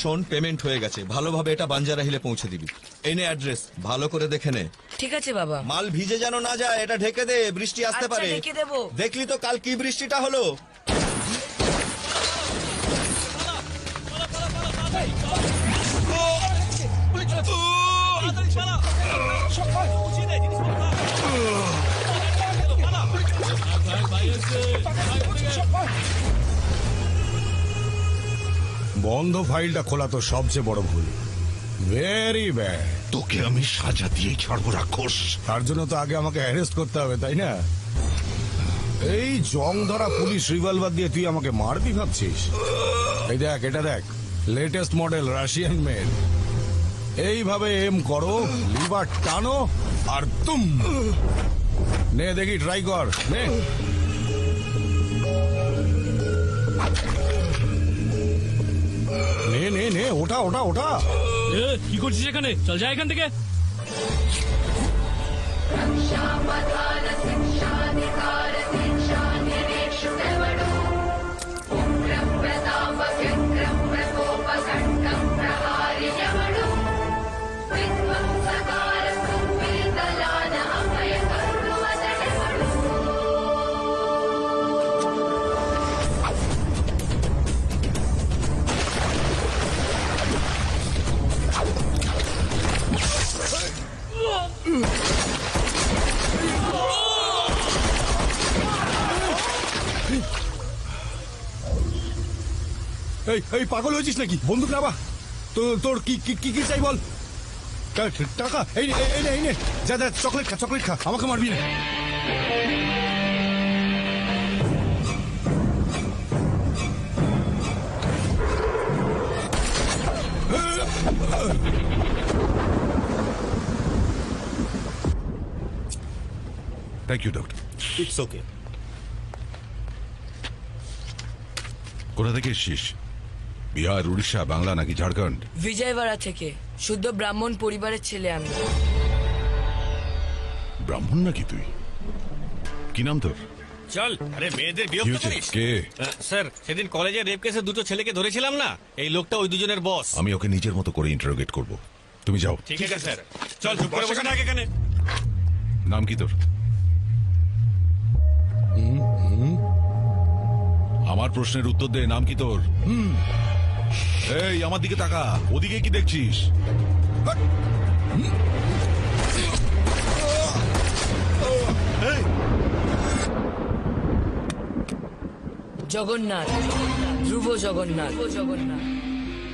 শোন, পেমেন্ট হয়ে গেছে, ভালোভাবে এটা বাঞ্জারা হিলে পৌঁছে দিবি। এই নে অ্যাড্রেস, ভালো করে দেখে নে। ঠিক আছে বাবা। মাল ভিজে যেন না যায়, এটা ঢেকে দে, বৃষ্টি আসতে আচ্ছা, পারে। ঢেকে দেবো। দেখলি তো কাল কি বৃষ্টিটা হলো। বন্ধ ফাইলটা খোলা তো সবচেয়ে বড় ভুল। Very bad. তোকে আমি সাজা দিয়ে ছাড়বো রাক্ষস। তার জন্য তো আগে আমাকে অ্যারেস্ট করতে হবে, তাই না? এই জং ধরা পুলিশ রিভলভার দিয়ে তুই আমাকে মারবি ভাবছিস? এই দেখ, এটা দেখ, লেটেস্ট মডেল রাশিয়ান মেড। এইভাবে এম করো, লিভার টানো আর তুম। নে দেখি, ট্রাই কর, নে। নে নে নে, ওটা ওটা ওটা। কি করছিস এখানে? চল যা এখান থেকে। এই এই পাগল হয়েছিস নাকি? বন্দুক নাবা। তোর কি কি কি চাই বল? টাকা? এই এই নে, এই নে, যা যা, চকলেট খা, চকলেট খা, আমাকে মারবি না। Thank you doctor. It's okay. কোথা থেকে এসছিস? বিহার, উড়িষ্যা, বাংলা নাকি ঝাড়খণ্ড? বিজয়বাড়া থেকে, শুদ্ধ ব্রাহ্মণ পরিবারের ছেলে আমি। ব্রাহ্মণ নাকি তুই? কি নাম তোর? চল। আরে মেয়েদের কি বিরক্ত হয়েছে? করিস। কে? স্যার, সেদিন কলেজে রেপ কেসে দুটো ছেলেকে ধরেছিলাম না, এই লোকটা ওই দুজনের বস। আমি ওকে নিজের মতো করে ইন্টারোগেট করব। তুমি যাও। ঠিক আছে স্যার, চল চুপ করে বসে থাক এখানে। নাম কি তোর? আমার প্রশ্নের উত্তর দে, নাম কি তোর? এই আমার দিকে তাকা, ওদিকে কি দেখছিস? জগন্নাথ, ধ্রুব জগন্নাথ।